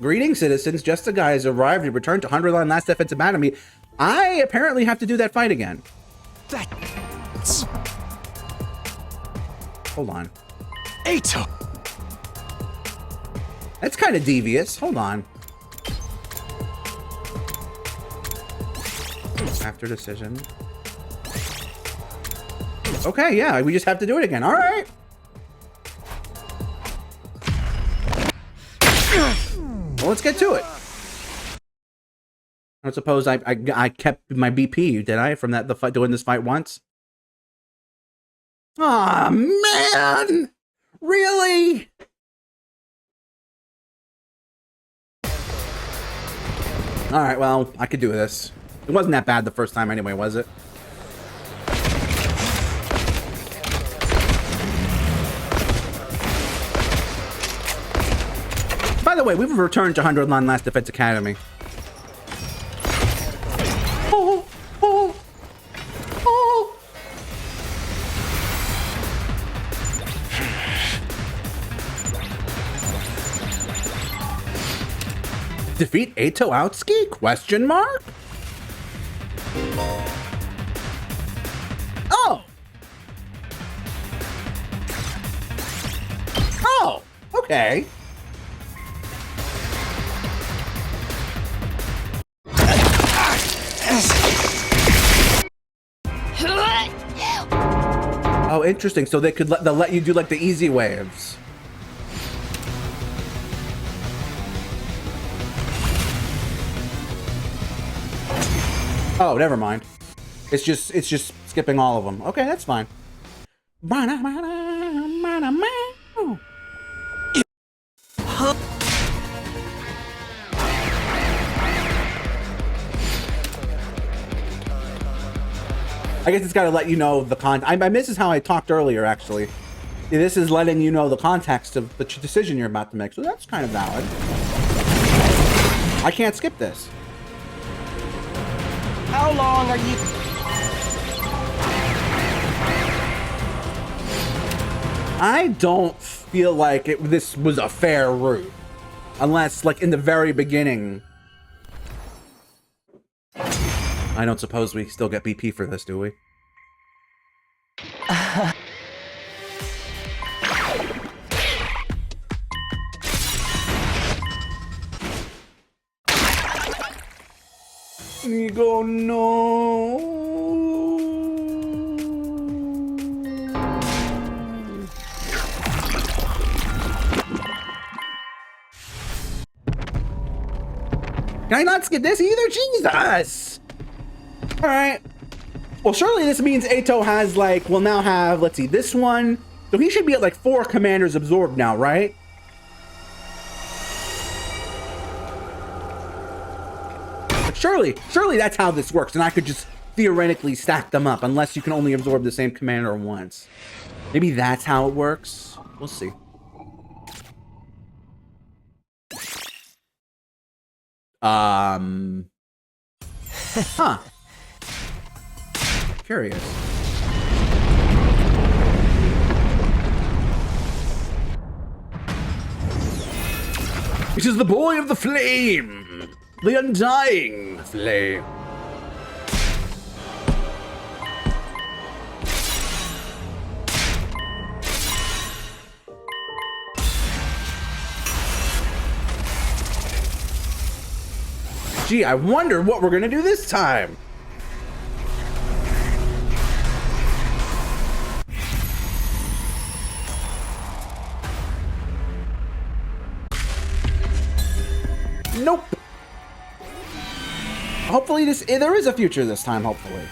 Greetings, citizens. Justiguy has arrived and returned to 100 Line Last Defense Academy. I apparently have to do that fight again. That's... Hold on. Eito! That's kind of devious. Hold on. After decision. Okay, yeah, we just have to do it again. All right. Well, let's get to it. I don't suppose I kept my BP, did I, from the fight, doing this fight once? Aw, man! Really? All right, well, I could do this. It wasn't that bad the first time anyway, was it? By the way, we've returned to 100 Line Last Defense Academy. Oh, oh, oh. Defeat Eito Outski? Question mark? Oh. Oh, okay. Oh, interesting. So they'll let you do like the easy waves. Oh, never mind. It's just skipping all of them. Okay, that's fine. I guess it's got to let you know the this is how I talked earlier, actually. This is letting you know the context of the decision you're about to make, so that's kind of valid. I can't skip this. How long are you... I don't feel like this was a fair route. Unless, like, in the very beginning... I don't suppose we still get BP for this, do we? Ego, no. Can I not skip this either? Jesus! Alright. Well, surely this means Eito has, like, will now have, let's see, this one. So he should be at, like, 4 commanders absorbed now, right? But surely that's how this works, and I could just theoretically stack them up, unless you can only absorb the same commander once. Maybe that's how it works. We'll see. Huh. Curious. It is the boy of the flame, the undying flame. Gee, I wonder what we're gonna do this time. Nope. Hopefully there is a future this time, hopefully.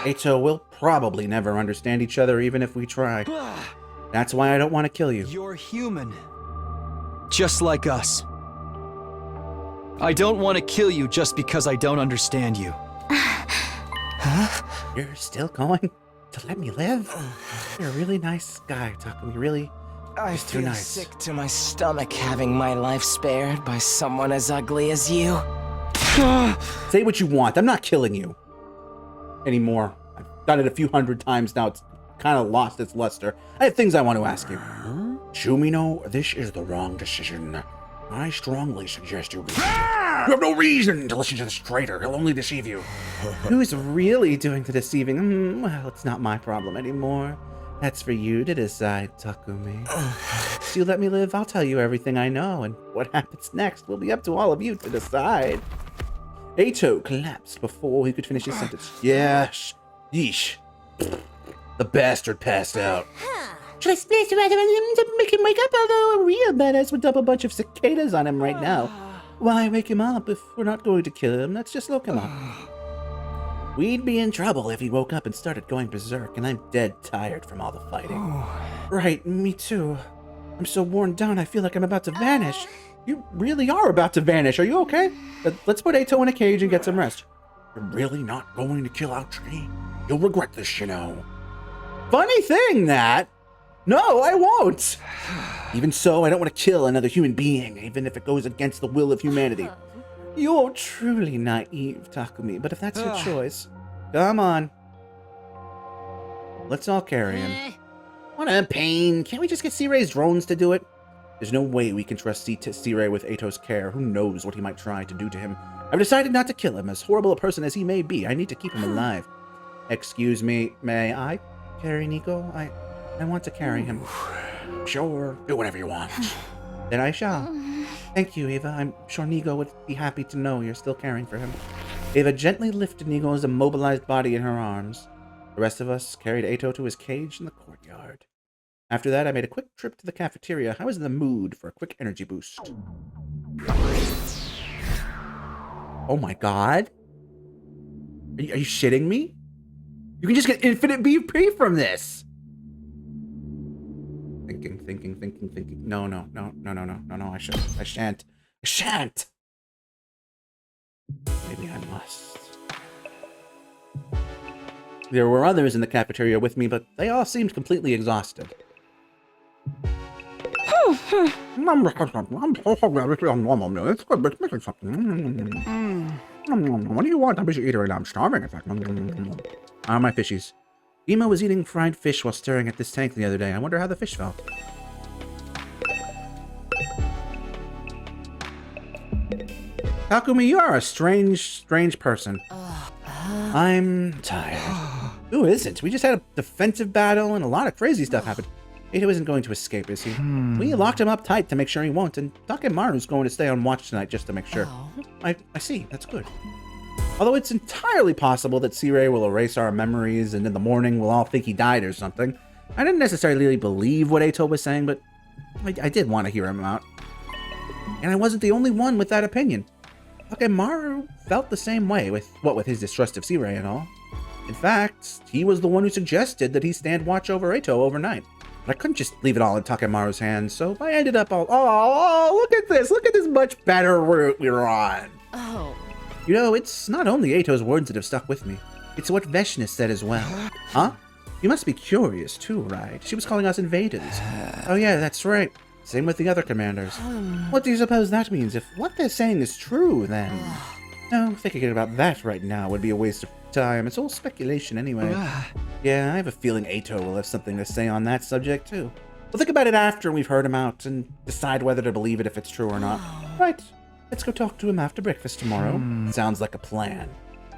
Eito will probably never understand each other even if we try. That's why I don't want to kill you. You're human. Just like us. I don't want to kill you just because I don't understand you. Huh? You're still going to let me live? You're a really nice guy, takumi. Really, I too feel nice. sick to my stomach having my life spared by someone as ugly as you. Say what you want. I'm not killing you anymore. I've done it a few hundred times now. It's kind of lost its luster. I have things I want to ask you. Shumino, this is the wrong decision. I strongly suggest you leave. You have no reason to listen to this traitor. He'll only deceive you. Who's really doing the deceiving? Well, it's not my problem anymore. That's for you to decide, Takumi. If you let me live, I'll tell you everything I know, and what happens next will be up to all of you to decide. Eito collapsed before he could finish his sentence. Yes. Yeesh. The bastard passed out. Should I splash around him to make him wake up? Although a real badass would dump a bunch of cicadas on him right now. Why wake him up if we're not going to kill him? Let's just look him up. We'd be in trouble if he woke up and started going berserk, and I'm dead tired from all the fighting. Right, me too. I'm so worn down I feel like I'm about to vanish. You really are about to vanish. Are you okay? Let's put Eito in a cage and get some rest. You're really not going to kill Aochi? You'll regret this, you know. Funny thing, that. No, I won't. Even so, I don't want to kill another human being, even if it goes against the will of humanity. You're truly naive, Takumi, but if that's your choice, come on. Let's all carry him. What a pain. Can't we just get C-Ray's drones to do it? There's no way we can trust C-Ray with Eito's care. Who knows what he might try to do to him. I've decided not to kill him. As horrible a person as he may be, I need to keep him alive. Excuse me, may I carry Nico? I want to carry him. Sure, do whatever you want. Then I shall. Thank you, Eva. I'm sure Nico would be happy to know you're still caring for him. Eva gently lifted Nico's immobilized body in her arms. The rest of us carried Eito to his cage in the courtyard. After that, I made a quick trip to the cafeteria. I was in the mood for a quick energy boost. Oh my god. Are you shitting me? You can just get infinite BP from this. Thinking. No, I shan't. Maybe I must. There were others in the cafeteria with me, but they all seemed completely exhausted. What do you want? I'm busy eating right now. I'm starving. My fishies. Ema was eating fried fish while staring at this tank the other day. I wonder how the fish felt. Takumi, you are a strange person. I'm tired. Who isn't? We just had a defensive battle and a lot of crazy stuff happened. Eito isn't going to escape, is he? We locked him up tight to make sure he won't, and Takemaru's going to stay on watch tonight just to make sure. I see. That's good. Although it's entirely possible that C-Ray will erase our memories and in the morning we'll all think he died or something. I didn't necessarily believe what Eito was saying, but I did want to hear him out. And I wasn't the only one with that opinion. Takemaru felt the same way with his distrust of C-Ray and all. In fact, he was the one who suggested that he stand watch over Eito overnight. But I couldn't just leave it all in Takemaru's hands, so I ended up all, look at this much better route we were on. Oh. You know, it's not only Eito's words that have stuck with me. It's what Veshna said as well. Huh? You must be curious too, right? She was calling us invaders. Oh yeah, that's right. Same with the other commanders. What do you suppose that means? If what they're saying is true, then... No, thinking about that right now would be a waste of time. It's all speculation anyway. Yeah, I have a feeling Eito will have something to say on that subject too. We'll think about it after we've heard him out and decide whether to believe it if it's true or not. Right. Let's go talk to him after breakfast tomorrow. Sounds like a plan.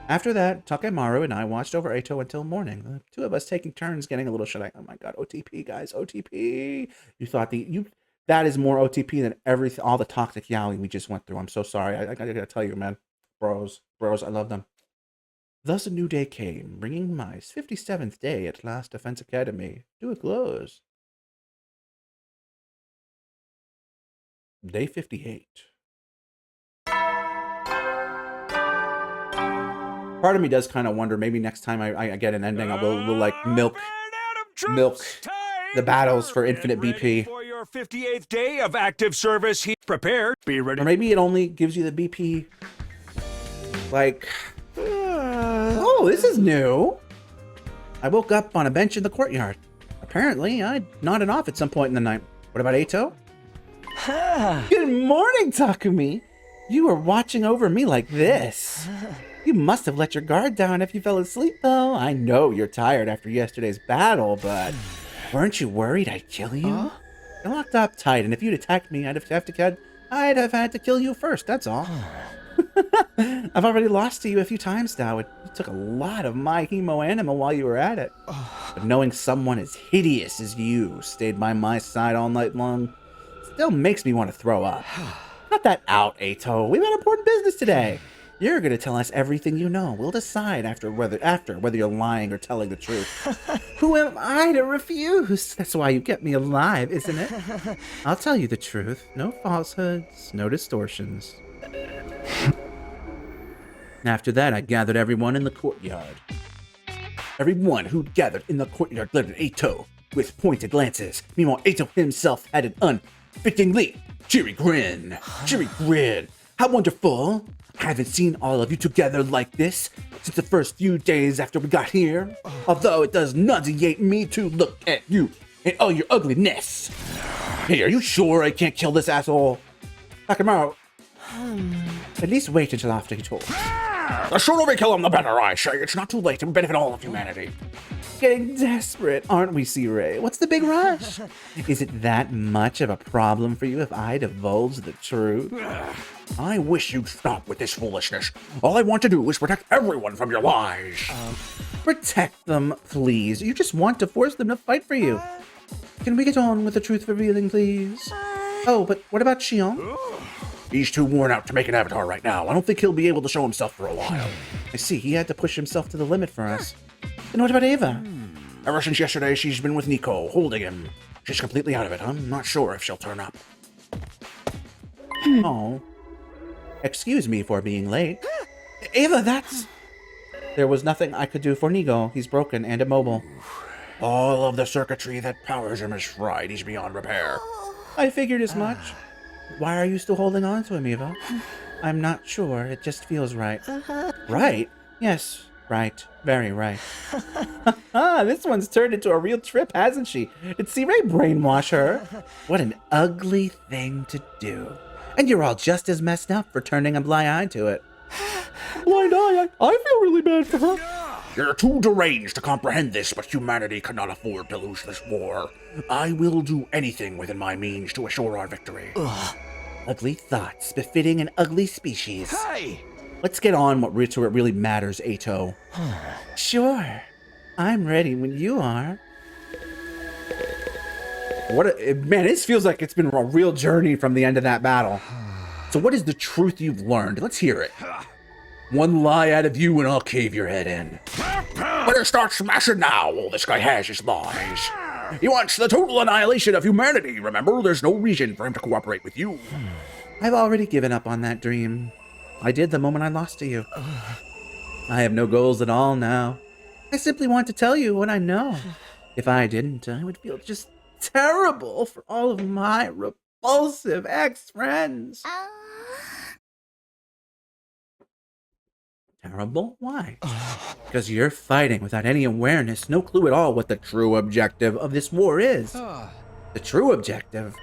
After that, Takemaru and I watched over Eito until morning. The two of us taking turns getting a little shut eye. Oh my god, OTP, guys, OTP. You thought that is more OTP than all the toxic yaoi we just went through. I'm so sorry. I gotta tell you, man. Bros, I love them. Thus a new day came, bringing my 57th day at Last Defense Academy to a close. Day 58. Part of me does kind of wonder, maybe next time I get an ending, we'll like milk the battles for infinite BP. For your 58th day of active service, he prepared. Be ready. Or maybe it only gives you the BP, like... Oh, this is new. I woke up on a bench in the courtyard. Apparently, I nodded off at some point in the night. What about Eito? Good morning, Takumi. You were watching over me like this. You must have let your guard down if you fell asleep, though. I know you're tired after yesterday's battle, but weren't you worried I'd kill you? You're locked up tight, and if you'd attacked me, I'd have had to kill you first, that's all. I've already lost to you a few times now. It took a lot of my hemo animal while you were at it. But knowing someone as hideous as you stayed by my side all night long still makes me want to throw up. Cut that out, Ato. We've got important business today. You're going to tell us everything you know. We'll decide after whether you're lying or telling the truth. Who am I to refuse? That's why you kept me alive, isn't it? I'll tell you the truth. No falsehoods, no distortions. After that, I gathered everyone in the courtyard. Everyone who gathered in the courtyard glared at Ato with pointed glances. Meanwhile, Ato himself had an unfittingly cheery grin. Cheery grin. How wonderful. I haven't seen all of you together like this since the first few days after we got here. Although it does nauseate me to look at you in all your ugliness. Hey, are you sure I can't kill this asshole? Takemaru. At least wait until after he told. The sooner we kill him, the better, I say. It's not too late to benefit all of humanity. Getting desperate, aren't we, C-Ray? What's the big rush? Is it that much of a problem for you if I divulge the truth? I wish you'd stop with this foolishness. All I want to do is protect everyone from your lies. Protect them, please. You just want to force them to fight for you. Can we get on with the truth revealing, please? Oh, but what about Xion? He's too worn out to make an avatar right now. I don't think he'll be able to show himself for a while. I see, he had to push himself to the limit for us. And what about Ava? Ever since yesterday, she's been with Nico, holding him. She's completely out of it. I'm not sure if she'll turn up. Oh. Excuse me for being late. Ava, that's... There was nothing I could do for Nico. He's broken and immobile. All of the circuitry that powers him is fried. He's beyond repair. I figured as much. Why are you still holding on to him, Eva? I'm not sure. It just feels right. Right? Yes, right. Very right. This one's turned into a real trip, hasn't she? Did C-Ray brainwash her? What an ugly thing to do. And you're all just as messed up for turning a blind eye to it. Blind eye? I feel really bad for her. You're too deranged to comprehend this, but humanity cannot afford to lose this war. I will do anything within my means to assure our victory. Ugly thoughts befitting an ugly species. Hey! Let's get on what really matters, Ato. Sure. I'm ready when you are. Man, this feels like it's been a real journey from the end of that battle. So what is the truth you've learned? Let's hear it. One lie out of you and I'll cave your head in. Better start smashing now. All this guy has is lies. He wants the total annihilation of humanity, remember? There's no reason for him to cooperate with you. I've already given up on that dream. I did the moment I lost to you. I have no goals at all now. I simply want to tell you what I know. If I didn't, I would feel just terrible for all of my repulsive ex-friends. Terrible? Why? Because you're fighting without any awareness, no clue at all what the true objective of this war is. The true objective?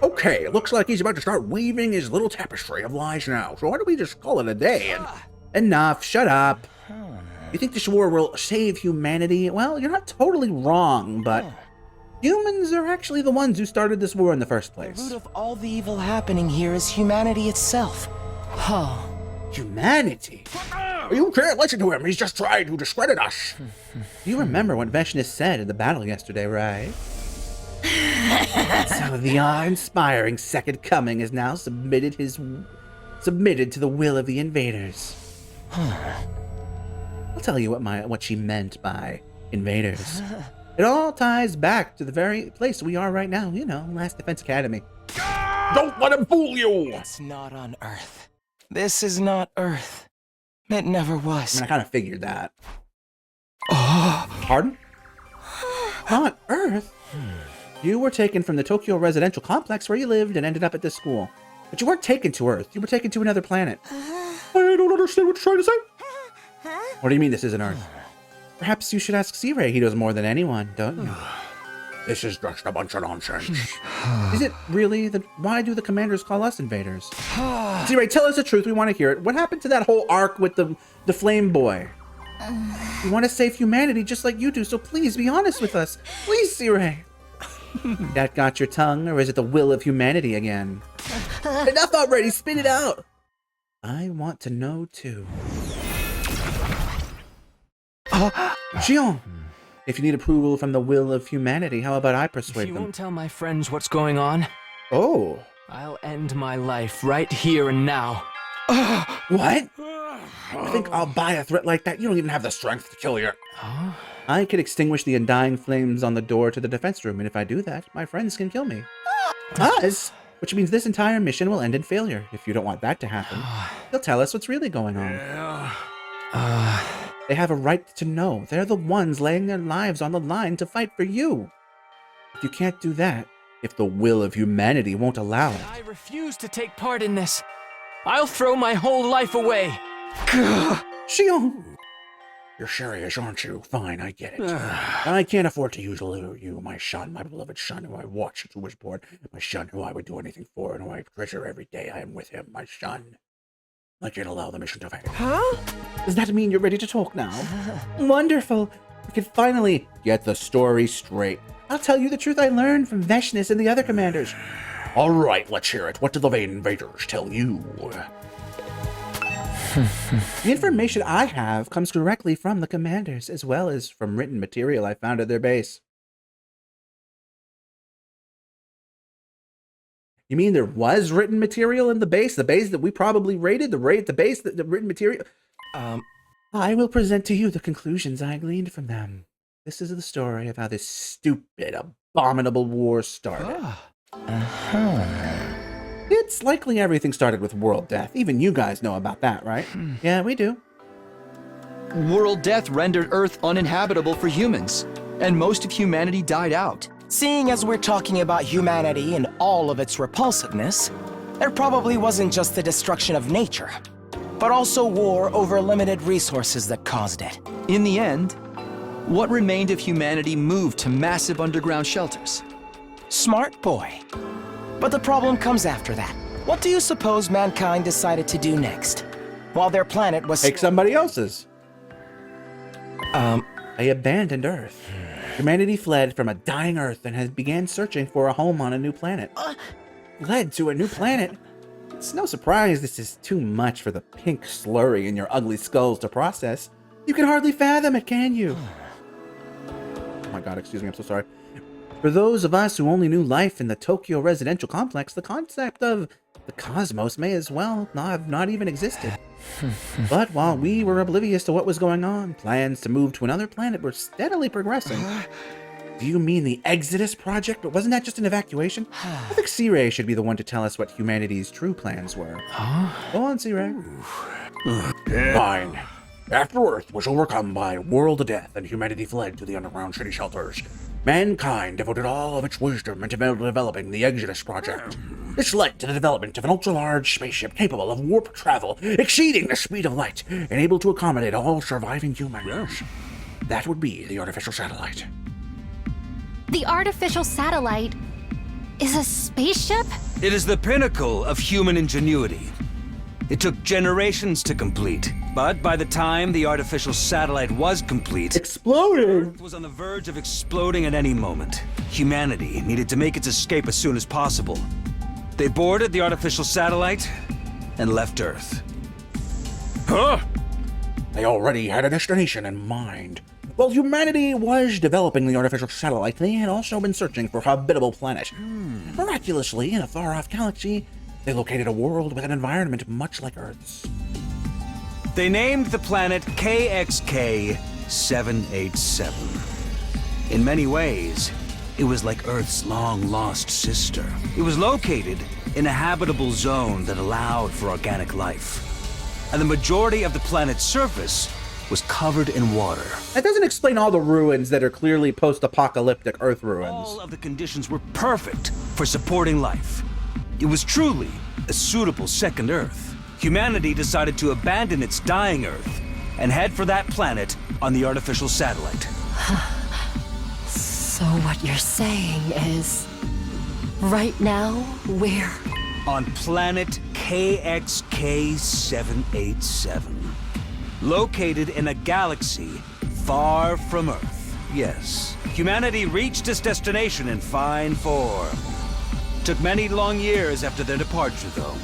Okay, it looks like he's about to start weaving his little tapestry of lies now, so why don't we just call it a day and... Enough, shut up. You think this war will save humanity? Well, you're not totally wrong, but humans are actually the ones who started this war in the first place. The root of all the evil happening here is humanity itself. Oh. Humanity? You can't listen to him, he's just trying to discredit us. You remember what Veshnis said in the battle yesterday, right? So the awe-inspiring Second Coming is now submitted to the will of the invaders. I'll tell you what she meant by invaders. It all ties back to the very place we are right now, you know, Last Defense Academy. Don't let him fool you! It's not on Earth. This is not Earth. It never was. I mean, I kind of figured that. Pardon? Not Earth? You were taken from the Tokyo residential complex where you lived and ended up at this school. But you weren't taken to Earth. You were taken to another planet. I don't understand what you're trying to say. What do you mean this isn't Earth? Perhaps you should ask C-Ray. He knows more than anyone, don't you? This is just a bunch of nonsense. Is it really? Then why do the commanders call us invaders? Z-Ray, tell us the truth. We want to hear it. What happened to that whole arc with the flame boy? We want to save humanity just like you do, so please be honest with us. Please, Z-Ray. That got your tongue, or is it the will of humanity again? Enough already. Spit it out. I want to know too. Xion, if you need approval from the will of humanity, how about I persuade If you them? won't tell my friends what's going on, Oh, I'll end my life right here and now. what? I think I'll buy a threat like that. You don't even have the strength to kill your... I could extinguish the undying flames on the door to the defense room, and if I do that, my friends can kill me. Us? Which means this entire mission will end in failure. If you don't want that to happen, they'll tell us what's really going on. They have a right to know. They're the ones laying their lives on the line to fight for you. If you can't do that, if the will of humanity won't allow it. I refuse to take part in this. I'll throw my whole life away. Xion! You're serious, aren't you? Fine, I get it. I can't afford to use you, my son, my beloved son, who I watched since he was born. My son, who I would do anything for, and who I treasure every day I am with him, my son. I can't allow the mission to fail. Huh? Does that mean you're ready to talk now? Wonderful. We can finally get the story straight. I'll tell you the truth I learned from Veshness and the other commanders. All right, let's hear it. What did the invaders tell you? The information I have comes directly from the commanders, as well as from written material I found at their base. You mean there was written material in the base that we probably raided, the written material? I will present to you the conclusions I gleaned from them. This is the story of how this stupid, abominable war started. It's likely everything started with world death. Even you guys know about that, right? Yeah, we do. World death rendered Earth uninhabitable for humans, and most of humanity died out. Seeing as we're talking about humanity and all of its repulsiveness, there probably wasn't just the destruction of nature, but also war over limited resources that caused it. In the end, what remained of humanity moved to massive underground shelters. Smart boy. But the problem comes after that. What do you suppose mankind decided to do next? While their planet was... Take somebody else's. They abandoned Earth. Humanity fled from a dying Earth and began searching for a home on a new planet. Led to a new planet? It's no surprise this is too much for the pink slurry in your ugly skulls to process. You can hardly fathom it, can you? Oh my god, excuse me, I'm so sorry. For those of us who only knew life in the Tokyo residential complex, the concept of the cosmos may as well have not even existed. But while we were oblivious to what was going on, plans to move to another planet were steadily progressing. Do you mean the Exodus project? But wasn't that just an evacuation? I think C-Ray should be the one to tell us what humanity's true plans were. Go on, C-Ray. Fine. After Earth was overcome by world death and humanity fled to the underground city shelters, mankind devoted all of its wisdom into developing the Exodus project. This led to the development of an ultra-large spaceship capable of warp travel, exceeding the speed of light, and able to accommodate all surviving humans. That would be the artificial satellite. The artificial satellite is a spaceship? It is the pinnacle of human ingenuity. It took generations to complete, but by the time the artificial satellite was complete, Exploding! Earth was on the verge of exploding at any moment. Humanity needed to make its escape as soon as possible. They boarded the artificial satellite and left Earth. They already had a destination in mind. While humanity was developing the artificial satellite, they had also been searching for a habitable planet. Miraculously, in a far-off galaxy, they located a world with an environment much like Earth's. They named the planet KXK 787. In many ways, it was like Earth's long-lost sister. It was located in a habitable zone that allowed for organic life. And the majority of the planet's surface was covered in water. That doesn't explain all the ruins that are clearly post-apocalyptic Earth ruins. All of the conditions were perfect for supporting life. It was truly a suitable second Earth. Humanity decided to abandon its dying Earth and head for that planet on the artificial satellite. So what you're saying is, right now, we're... On planet KXK-787. Located in a galaxy far from Earth. Yes, humanity reached its destination in fine form. Took many long years after their departure, though.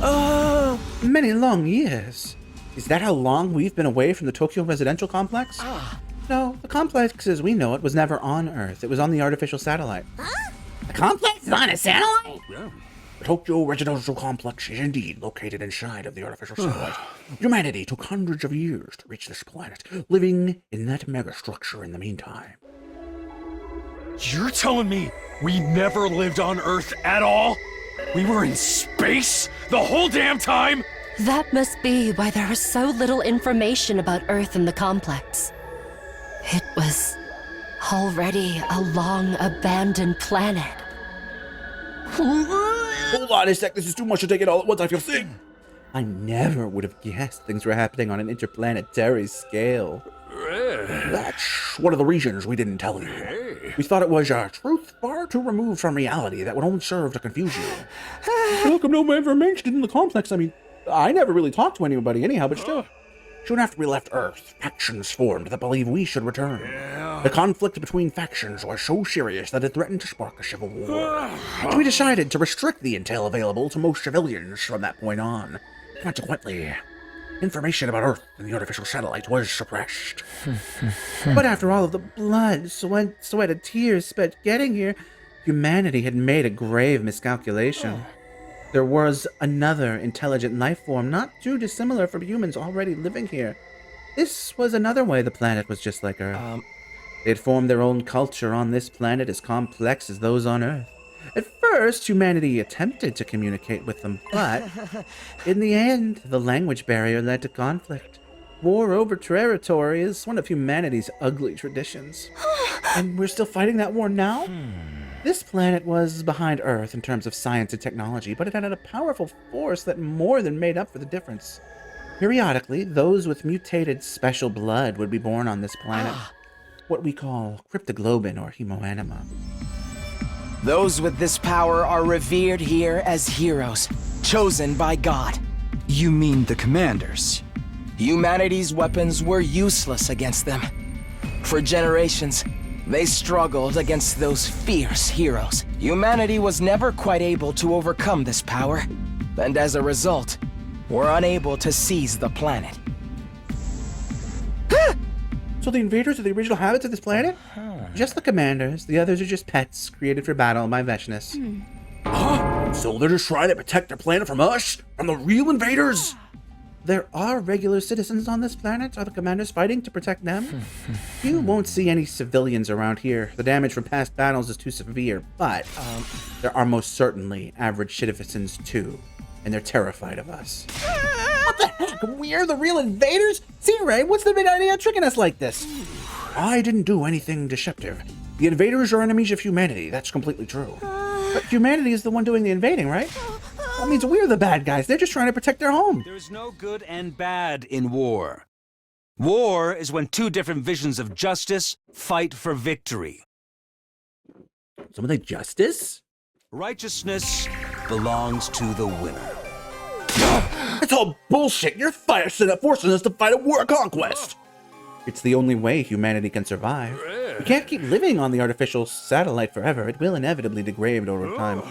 Oh, many long years. Is that how long we've been away from the Tokyo residential complex? No, the complex as we know it was never on Earth. It was on the artificial satellite. The complex is on a satellite? Yeah. The Tokyo residential complex is indeed located inside of the artificial satellite. Humanity took hundreds of years to reach this planet, living in that megastructure in the meantime. You're telling me we never lived on Earth at all? We were in space the whole damn time? That must be why there is so little information about Earth in the complex. It was already a long abandoned planet. Hold on a sec, this is too much to take it all at once, I feel sick. I never would have guessed things were happening on an interplanetary scale. That's one of the reasons we didn't tell you. We thought it was a truth far too removed from reality that would only serve to confuse you. How come no information in the complex? I mean, I never really talked to anybody anyhow, but still. Soon after we left Earth, factions formed that believed we should return. The conflict between factions was so serious that it threatened to spark a civil war. So we decided to restrict the intel available to most civilians from that point on. Consequently, information about Earth and the artificial satellite was suppressed. But after all of the blood, sweat, and tears spent getting here, humanity had made a grave miscalculation. There was another intelligent life form not too dissimilar from humans already living here. This was another way the planet was just like Earth. They had formed their own culture on this planet as complex as those on Earth. At first, humanity attempted to communicate with them, but in the end, the language barrier led to conflict. War over territory is one of humanity's ugly traditions. And we're still fighting that war now? This planet was behind Earth in terms of science and technology, but it had a powerful force that more than made up for the difference. Periodically, those with mutated special blood would be born on this planet, what we call cryptoglobin or hemoanima. Those with this power are revered here as heroes, chosen by God. You mean the commanders? Humanity's weapons were useless against them. For generations, they struggled against those fierce heroes. Humanity was never quite able to overcome this power, and as a result, were unable to seize the planet. So the invaders are the original habits of this planet? Just the commanders. The others are just pets created for battle by Veshness. So they're just trying to protect their planet from us? From the real invaders? There are regular citizens on this planet. Are the commanders fighting to protect them? You won't see any civilians around here. The damage from past battles is too severe, but there are most certainly average citizens too, and they're terrified of us. What the heck? We're the real invaders? See, Ray, what's the big idea of tricking us like this? I didn't do anything deceptive. The invaders are enemies of humanity. That's completely true. But humanity is the one doing the invading, right? That means we're the bad guys. They're just trying to protect their home. There's no good and bad in war. War is when two different visions of justice fight for victory. Some of the justice? Righteousness belongs to the winner. It's all bullshit. You're forcing us to fight a war of conquest. It's the only way humanity can survive. We can't keep living on the artificial satellite forever. It will inevitably degrade over time.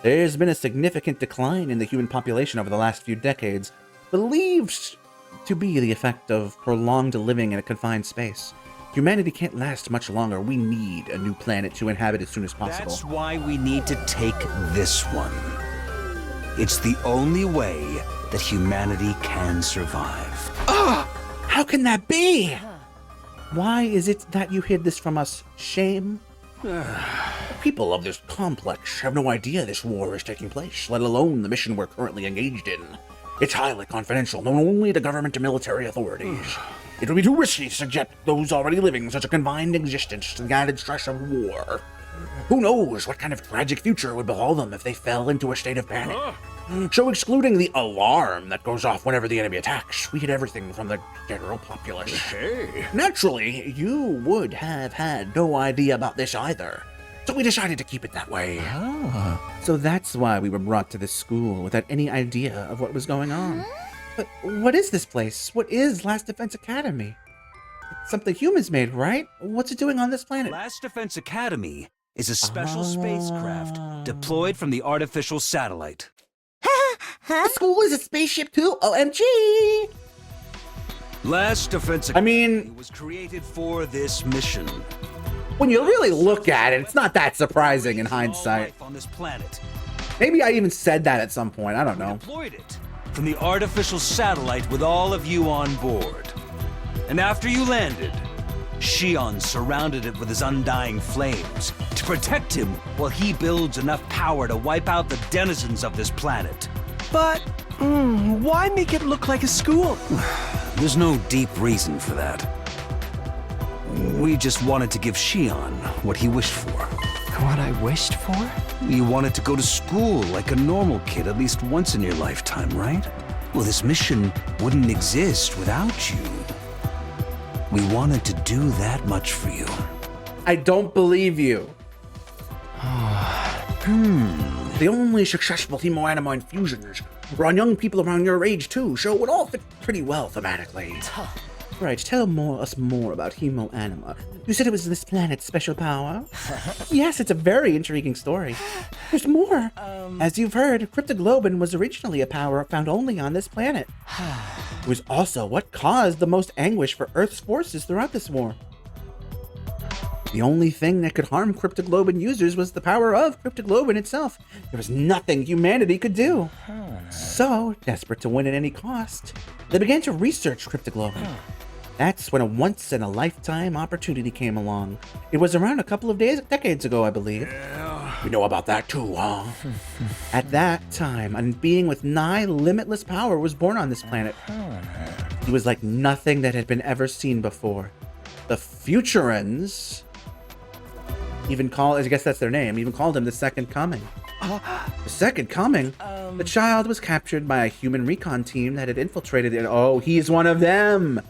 There's been a significant decline in the human population over the last few decades, believed to be the effect of prolonged living in a confined space. Humanity can't last much longer. We need a new planet to inhabit as soon as possible. That's why we need to take this one. It's the only way that humanity can survive. How can that be? Why is it that you hid this from us? Shame? People of this complex have no idea this war is taking place, let alone the mission we're currently engaged in. It's highly confidential, known only to government and military authorities. It would be too risky to subject those already living such a confined existence to the added stress of war. Who knows what kind of tragic future would befall them if they fell into a state of panic? So excluding the alarm that goes off whenever the enemy attacks, we hid everything from the general populace. Hey. Naturally, you would have had no idea about this either. So we decided to keep it that way. So that's why we were brought to this school without any idea of what was going on. But what is this place? What is Last Defense Academy? It's something humans made, right? What's it doing on this planet? Last Defense Academy is a special spacecraft deployed from the artificial satellite. The school is a spaceship too? OMG! Last Defense I Academy mean, was created for this mission. when you really look at it, it's not that surprising in All hindsight. life on this planet. Maybe I even said that at some point. I don't know. Deployed it from the artificial satellite with all of you on board. And after you landed, Shion surrounded it with his undying flames to protect him while he builds enough power to wipe out the denizens of this planet. But, why make it look like a school? There's no deep reason for that. We just wanted to give Shion what he wished for. What I wished for? You wanted to go to school like a normal kid at least once in your lifetime, right? Well, this mission wouldn't exist without you. We wanted to do that much for you. I don't believe you. The only successful hemo-anima infusions were on young people around your age too, so it would all fit pretty well thematically. Right, tell us more about Hemo Anima. You said it was this planet's special power? Yes, it's a very intriguing story. There's more. As you've heard, cryptoglobin was originally a power found only on this planet. It was also what caused the most anguish for Earth's forces throughout this war. The only thing that could harm cryptoglobin users was the power of cryptoglobin itself. There was nothing humanity could do. So, desperate to win at any cost, they began to research cryptoglobin. That's when a once-in-a-lifetime opportunity came along. It was around a couple of decades ago, I believe. We know about that too, huh? At that time, a being with nigh limitless power was born on this planet. He was like nothing that had been ever seen before. The Futurans even call, I guess that's their name, even called him the Second Coming. The Second Coming? The child was captured by a human recon team that had infiltrated it. Oh, he's one of them!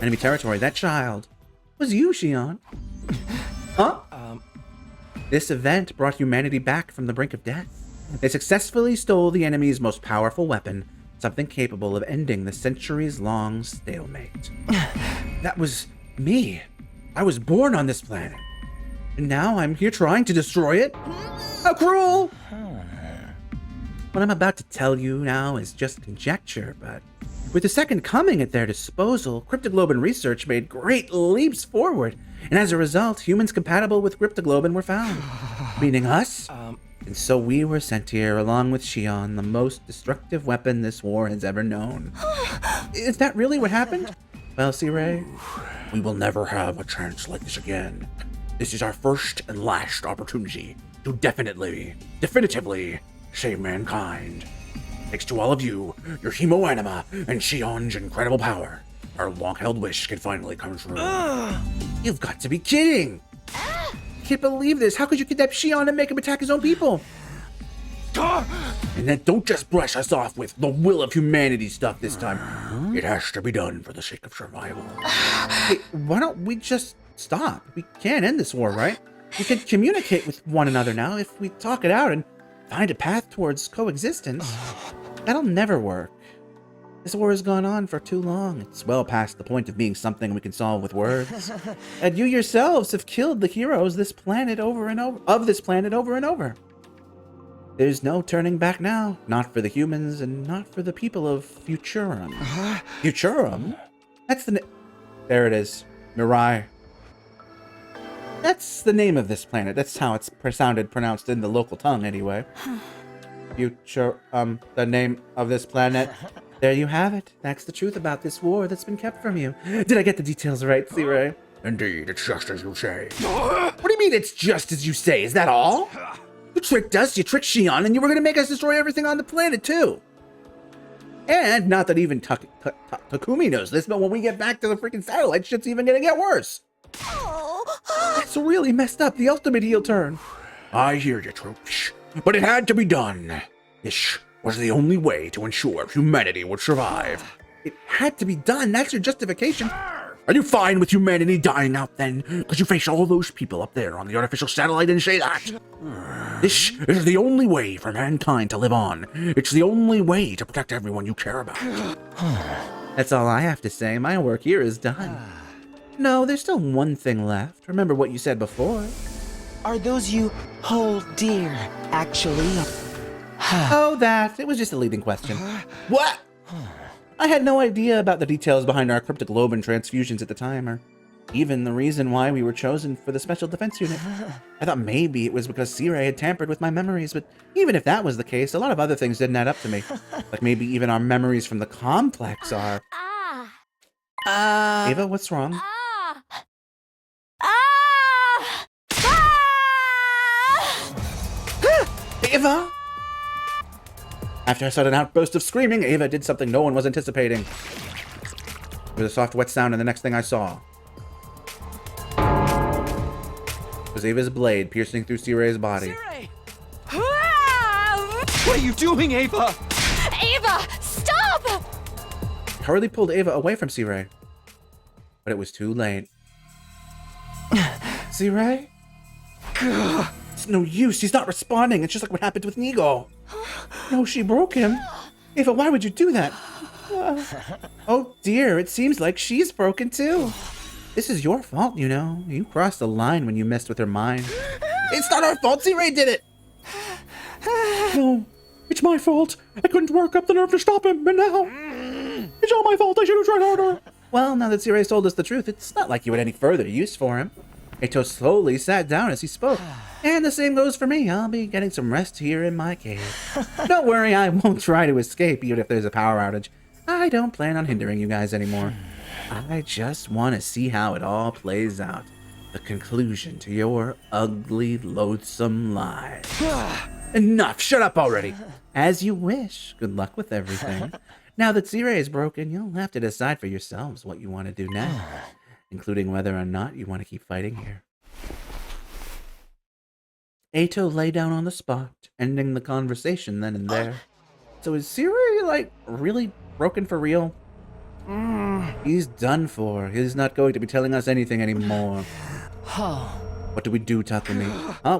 Enemy territory. That child was you, Shion. Huh? This event brought humanity back from the brink of death. They successfully stole the enemy's most powerful weapon, something capable of ending the centuries-long stalemate. That was me. I was born on this planet. And now I'm here trying to destroy it? How cruel! What I'm about to tell you now is just conjecture, but with the Second Coming at their disposal, cryptoglobin research made great leaps forward, and as a result, humans compatible with cryptoglobin were found, meaning us. And so we were sent here along with Shion, the most destructive weapon this war has ever known. Is that really what happened? Well, C-Ray, We will never have a chance like this again. This is our first and last opportunity to definitively save mankind. Thanks to all of you, your hemo-anima, and Shion's incredible power, our long-held wish can finally come true. you've got to be kidding! Can't believe this. How could you kidnap Shion and make him attack his own people? And then don't just brush us off with the will of humanity stuff this time. It has to be done for the sake of survival. Hey, why don't we just stop? We can't end this war, right? We can communicate with one another now if we talk it out and find a path towards coexistence. That'll never work. This war has gone on for too long. It's well past the point of being something we can solve with words. And you yourselves have killed the heroes this planet over and over. There's no turning back now. Not for the humans and not for the people of Futurum. Futurum? That's the there it is. Mirai. That's the name of this planet. That's how it's pronounced in the local tongue anyway. The name of this planet. There you have it. That's the truth about this war that's been kept from you. Did I get the details right, C-Ray? Indeed, it's just as you say. What do you mean it's just as you say? Is that all? You tricked us, you tricked Shion, and you were going to make us destroy everything on the planet, too. And not that even Takumi knows this, but when we get back to the freaking satellite, shit's even going to get worse. That's really messed up. The ultimate heel turn. I hear you, troops. But it had to be done. This was the only way to ensure humanity would survive. It had to be done. That's your justification. Are you fine with humanity dying out then? Could you face all those people up there on the artificial satellite and say that? This is the only way for mankind to live on. It's the only way to protect everyone you care about. That's all I have to say. My work here is done. No, there's still one thing left. Remember what you said before. Are those you hold dear, actually? Oh, that. It was just a leading question. What? I had no idea about the details behind our cryptic globe and transfusions at the time, or even the reason why we were chosen for the Special Defense Unit. I thought maybe it was because Siray had tampered with my memories, but even if that was the case, a lot of other things didn't add up to me. Like maybe even our memories from the complex are... Ava, what's wrong? Ava! After I saw an outburst of screaming, Ava did something no one was anticipating. There was a soft, wet sound, and the next thing I saw was Ava's blade piercing through Siray's body. What are you doing, Ava? Ava, stop! I hurriedly pulled Ava away from Siray, but it was too late. Siray? It's no use. He's not responding. It's just like what happened with Nigo. No, she broke him. Ava, why would you do that? Oh dear, it seems like she's broken too. This is your fault, you know. You crossed the line when you messed with her mind. It's not our fault. Siray did it. No, it's my fault. I couldn't work up the nerve to stop him, and now it's all my fault. I should have tried harder. Well, now that Siray told us the truth, it's not like you had any further use for him. Eito slowly sat down as he spoke. And the same goes for me. I'll be getting some rest here in my cave. Don't worry, I won't try to escape even if there's a power outage. I don't plan on hindering you guys anymore. I just want to see how it all plays out. The conclusion to your ugly, loathsome life. Enough! Shut up already! As you wish. Good luck with everything. Now that Siray is broken, you'll have to decide for yourselves what you want to do next, including whether or not you want to keep fighting here. Eito lay down on the spot, ending the conversation then and there. So is Siray, like, really broken for real? He's done for. He's not going to be telling us anything anymore. What do we do, Takumi?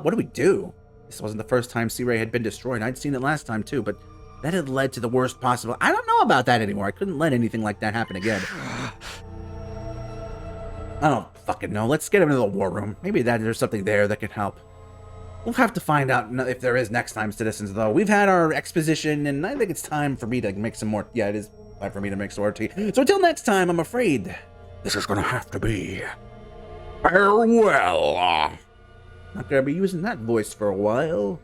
What do we do? This wasn't the first time Siray had been destroyed. I'd seen it last time too, but that had led to the worst possible... I don't know about that anymore. I couldn't let anything like that happen again. I don't fucking know. Let's get him into the war room. Maybe there's something there that could help. We'll have to find out if there is next time, citizens, though. We've had our exposition, and I think it's time for me to make some more... Yeah, it is time for me to make some more tea. So until next time, I'm afraid This is gonna have to be farewell. not gonna be using that voice for a while.